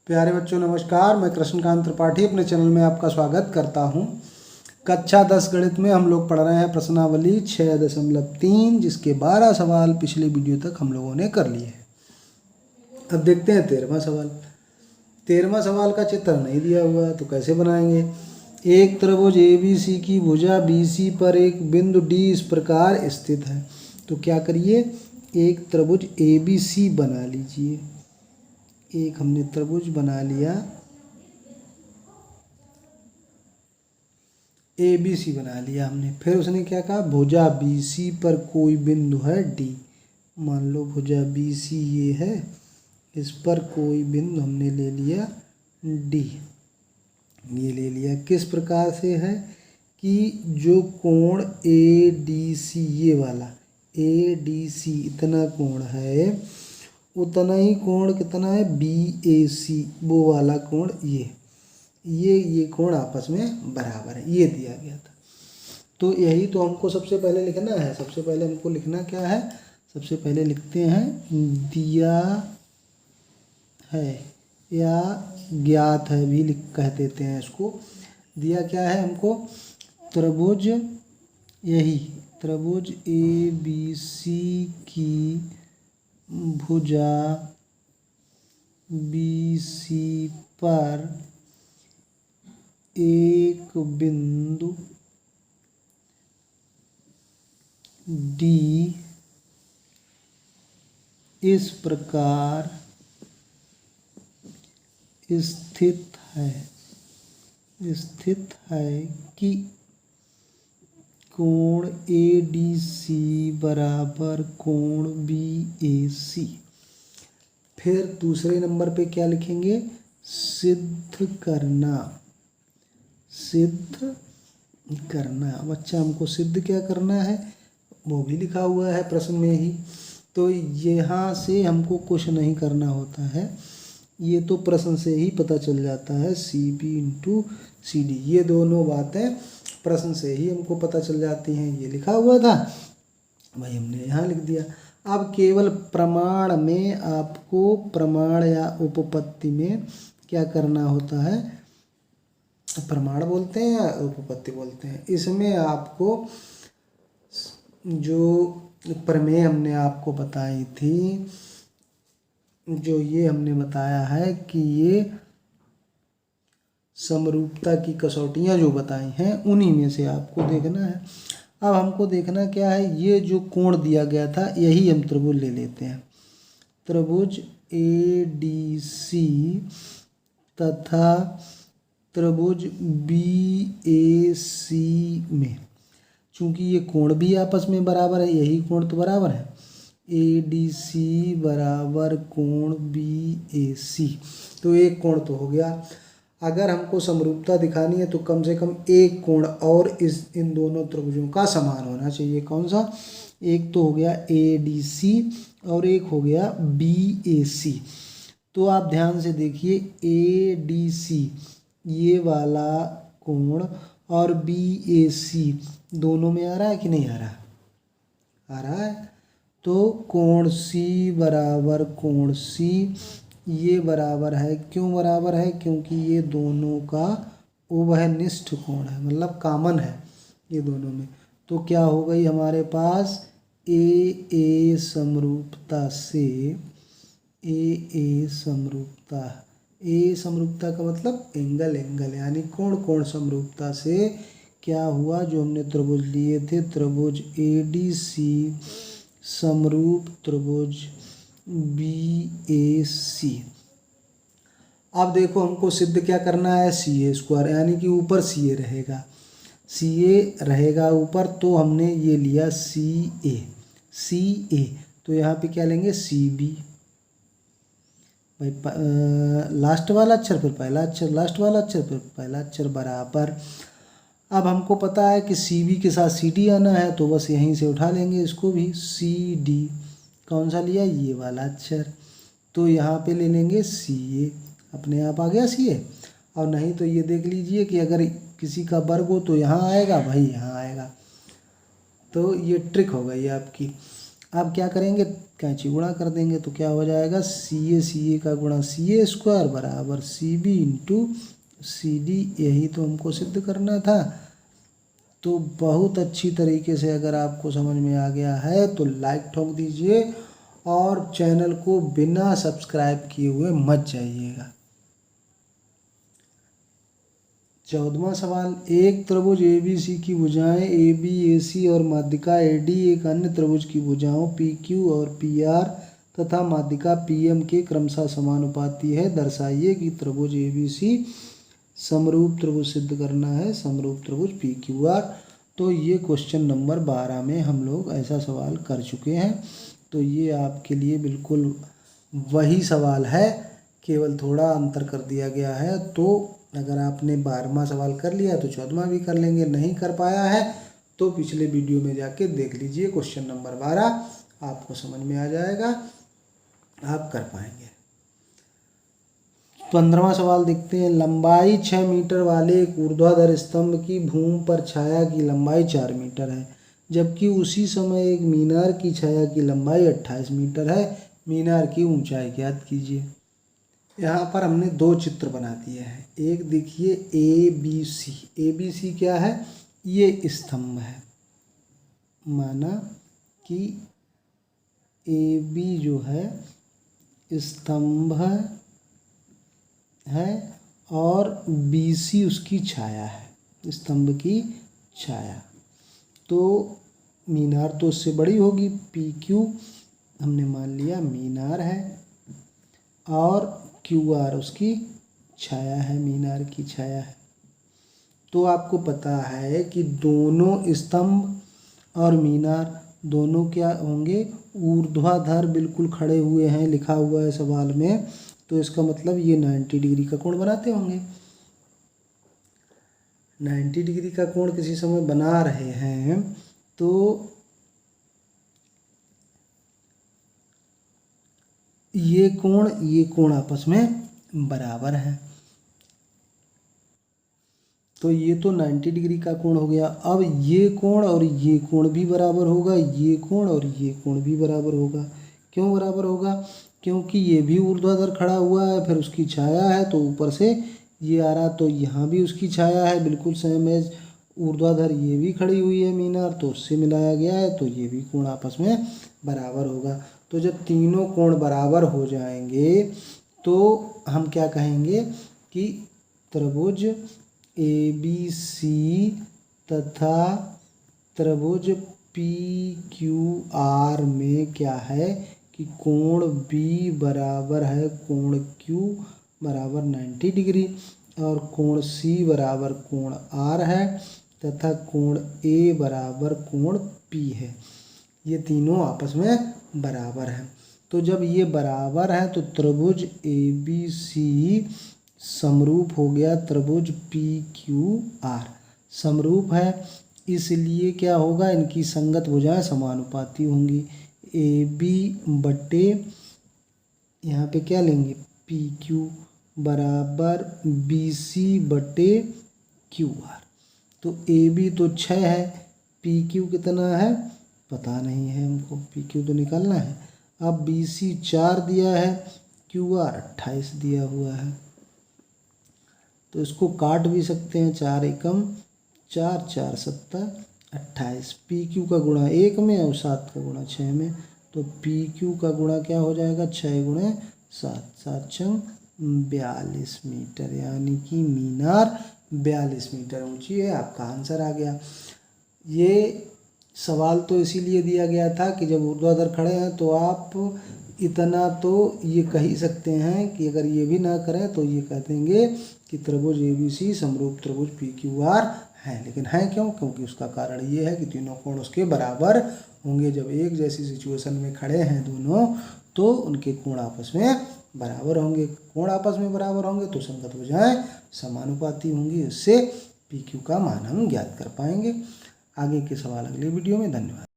प्यारे बच्चों नमस्कार। मैं कृष्णकांत त्रिपाठी अपने चैनल में आपका स्वागत करता हूं। कक्षा 10 गणित में हम लोग पढ़ रहे हैं प्रश्नावली 6.3 जिसके 12 सवाल पिछली वीडियो तक हम लोगों ने कर लिए हैं। अब देखते हैं 13वां सवाल। 13वां सवाल का चित्र नहीं दिया हुआ तो कैसे बनाएंगे। एक त्रिभुज ABC की भुजा BC पर एक बिंदु D इस प्रकार स्थित है। तो क्या करिए, एक त्रिभुज ABC बना लीजिए। एक हमने त्रिभुज बना लिया, ABC बना लिया हमने। फिर उसने क्या कहा, भुजा BC पर कोई बिंदु है D। मान लो भुजा BC ये है, इस पर कोई बिंदु हमने ले लिया D। ये ले लिया किस प्रकार से है कि जो कोण ADC ये वाला ADC इतना कोण है, उतना ही कोण कितना है BAC वो वाला कोण ये कोण आपस में बराबर है, ये दिया गया था। तो यही तो हमको सबसे पहले लिखना है। सबसे पहले हमको लिखना क्या है, सबसे पहले लिखते हैं दिया है या ज्ञात है भी कह देते हैं इसको। दिया क्या है हमको, त्रिभुज, यही त्रिभुज ABC की भुजा BC पर एक बिंदु D इस प्रकार स्थित है कि कोण ADC बराबर कोण BAC। फिर दूसरे नंबर पे क्या लिखेंगे, सिद्ध करना। बच्चा हमको सिद्ध क्या करना है वो भी लिखा हुआ है प्रश्न में ही। तो यहाँ से हमको कुछ नहीं करना होता है, ये तो प्रश्न से ही पता चल जाता है। CB × CD ये दोनों बातें प्रश्न से ही हमको पता चल जाती हैं। ये लिखा हुआ था भाई, हमने यहाँ लिख दिया। अब केवल प्रमाण में आपको, प्रमाण या उपपत्ति में क्या करना होता है, प्रमाण बोलते हैं या उपपत्ति बोलते हैं, इसमें आपको जो प्रमेय हमने आपको बताई थी, जो ये हमने बताया है कि ये समरूपता की कसौटियाँ जो बताई हैं उन्हीं में से आपको देखना है। अब हमको देखना क्या है, ये जो कोण दिया गया था यही हम त्रिभुज ले लेते हैं। त्रिभुज ADC तथा त्रिभुज BAC में, चूँकि ये कोण भी आपस में बराबर है, यही कोण तो बराबर है, ADC बराबर कोण BAC, तो एक कोण तो हो गया। अगर हमको समरूपता दिखानी है तो कम से कम एक कोण और इन दोनों त्रिभुजों का समान होना चाहिए। कौन सा, एक तो हो गया ADC और एक हो गया BAC। तो आप ध्यान से देखिए, ADC ये वाला कोण और BAC दोनों में आ रहा है कि नहीं आ रहा, आ रहा है। तो कोण C बराबर कोण C ये बराबर है, क्यों बराबर है, क्योंकि ये दोनों का उभयनिष्ठ कोण है, मतलब कॉमन है ये दोनों में। तो क्या हो गई हमारे पास, AA समरूपता से, AA समरूपता का मतलब एंगल, यानी कोण समरूपता से क्या हुआ, जो हमने त्रिभुज लिए थे, त्रिभुज ADC समरूप त्रिभुज BAC। अब देखो हमको सिद्ध क्या करना है, CA², यानी कि ऊपर CA रहेगा ऊपर, तो हमने ये लिया CA। तो यहाँ पे क्या लेंगे, CB भाई, लास्ट वाला अक्षर फिर पहला अक्षर, लास्ट वाला अक्षर फिर पहला अक्षर बराबर। अब हमको पता है कि CB के साथ CD आना है, तो बस यहीं से उठा लेंगे इसको भी, CD कौन सा लिया, ये वाला अक्षर, तो यहाँ पे ले लेंगे CA, अपने आप आ गया CA। और नहीं तो ये देख लीजिए कि अगर किसी का वर्ग हो तो यहाँ आएगा भाई, यहाँ आएगा। तो ये ट्रिक हो गई आपकी। अब क्या करेंगे, कैंची गुणा कर देंगे तो क्या हो जाएगा, सी ए का गुणा CA² बराबर CB इंटू CD। यही तो हमको सिद्ध करना था। तो बहुत अच्छी तरीके से अगर आपको समझ में आ गया है तो लाइक ठोक दीजिए और चैनल को बिना सब्सक्राइब किए हुए मत जाइएगा। 14वां सवाल, एक त्रिभुज ABC की भुजाएं AB AC और माध्यिका AD एक अन्य त्रिभुज की भुजाओं PQ और PR तथा माध्यिका PM के क्रमशः समानुपाती है। दर्शाइए कि त्रिभुज ABC समरूप त्रिभुज सिद्ध करना है, समरूप त्रिभुज PQR। तो ये क्वेश्चन नंबर 12 में हम लोग ऐसा सवाल कर चुके हैं। तो ये आपके लिए बिल्कुल वही सवाल है, केवल थोड़ा अंतर कर दिया गया है। तो अगर आपने 12वां सवाल कर लिया तो 14वां भी कर लेंगे, नहीं कर पाया है तो पिछले वीडियो में जाके देख लीजिए। क्वेश्चन नंबर 12 आपको समझ में आ जाएगा, आप कर पाएंगे। 15वां सवाल देखते हैं, लंबाई 6 मीटर वाले एक ऊर्ध्वाधर स्तंभ की भूमि पर छाया की लंबाई 4 मीटर है, जबकि उसी समय एक मीनार की छाया की लंबाई 28 मीटर है। मीनार की ऊंचाई ज्ञात कीजिए। यहाँ पर हमने दो चित्र बना दिए हैं। एक देखिए ABC। ABC क्या है, ये स्तंभ है। माना कि AB जो है स्तंभ है और BC उसकी छाया है, स्तंभ की छाया। तो मीनार तो उससे बड़ी होगी, PQ हमने मान लिया मीनार है और QR उसकी छाया है, मीनार की छाया है। तो आपको पता है कि दोनों स्तंभ और मीनार दोनों क्या होंगे, ऊर्ध्वाधर बिल्कुल खड़े हुए हैं, लिखा हुआ है सवाल में। तो इसका मतलब ये 90 डिग्री का कोण बनाते होंगे। 90 डिग्री का कोण किसी समय बना रहे हैं तो ये कोण आपस में बराबर है। तो ये तो 90 डिग्री का कोण हो गया। अब ये कोण और ये कोण भी बराबर होगा, ये कोण और ये कोण भी बराबर होगा। क्यों बराबर होगा, क्योंकि ये भी ऊर्ध्वाधर खड़ा हुआ है, फिर उसकी छाया है तो ऊपर से ये आ रहा, तो यहाँ भी उसकी छाया है, बिल्कुल सेम एज ऊर्ध्वाधर ये भी खड़ी हुई है मीनार, तो उससे मिलाया गया है, तो ये भी कोण आपस में बराबर होगा। तो जब तीनों कोण बराबर हो जाएंगे तो हम क्या कहेंगे कि त्रिभुज ABC तथा त्रिभुज PQR में क्या है कि कोण B बराबर है कोण Q बराबर 90 डिग्री और कोण C बराबर कोण R है तथा कोण A बराबर कोण P है। ये तीनों आपस में बराबर हैं। तो जब ये बराबर है तो त्रिभुज ABC समरूप हो गया त्रिभुज PQR। समरूप है इसलिए क्या होगा, इनकी संगत भुजाएं समानुपाती होंगी। AB बटे यहाँ पे क्या लेंगे PQ बराबर BC बटे QR। तो AB तो 6 है, PQ कितना है पता नहीं है हमको, PQ तो निकालना है। अब BC 4 दिया है, QR 28 दिया हुआ है। तो इसको काट भी सकते हैं, 4 एकम 4, 4 सत्ता 28। PQ का गुणा 1 में और 7 का गुणा 6 में, तो PQ का गुणा क्या हो जाएगा 6 गुणे 7, 7 छंग 42 मीटर, यानी कि मीनार 42 मीटर ऊंची है। आपका आंसर आ गया। ये सवाल तो इसीलिए दिया गया था कि जब ऊर्ध्वाधर खड़े हैं तो आप इतना तो ये कह ही सकते हैं कि अगर ये भी ना करें तो ये कह देंगे कि त्रिभुज ABC समरूप त्रिभुज PQR है। लेकिन है क्यों, क्योंकि उसका कारण ये है कि तीनों कोण उसके बराबर होंगे। जब एक जैसी सिचुएशन में खड़े हैं दोनों तो उनके कोण आपस में बराबर होंगे। कोण आपस में बराबर होंगे तो संगत भुजाएं समानुपाती होंगी, इससे PQ का मान हम ज्ञात कर पाएंगे। आगे के सवाल अगले वीडियो में। धन्यवाद।